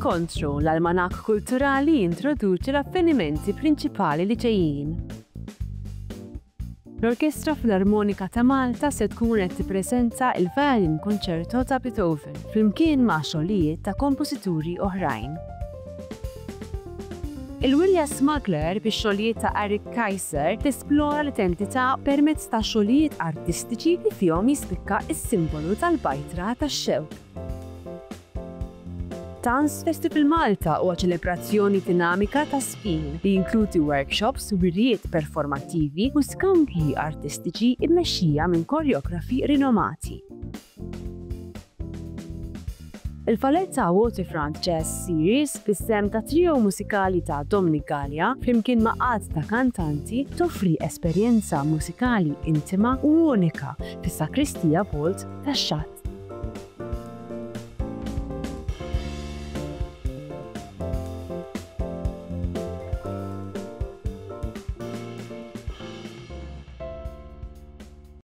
Fl-inkontru l-Almanakk Kulturali jintroduċi l-avvenimenti prinċipali li ġejjin. L-Orkestra Filarmonika ta' Malta se tkun qed tippreżenta il-Violin Concerto ta' Beethoven flimkien ma' xogħlijiet ta' kompożituri oħrajn. Il-Wilja Smuggler bix-xogħlijiet ta' Eric Kaiser tesplora l-identità permezz ta' xogħlijiet artistiċi li fihom jispikka s-simbolu tal-bajtra tax-xewq. Dance Festival Malta huwa ċelebrazzjoni dinamika ta' spin li jinkludi workshops, wirjiet performattivi u skambji artistiċi mmexxija minn koreografi rinomati. Il-Valletta Waterfront Jazz Series fis-sem ta' trio musikali ta' Dominic Gallia flimkien ma' għad ta' kantanti toffri esperjenza musikali intima u unika fis-Sakristija Vault tax-Xatt.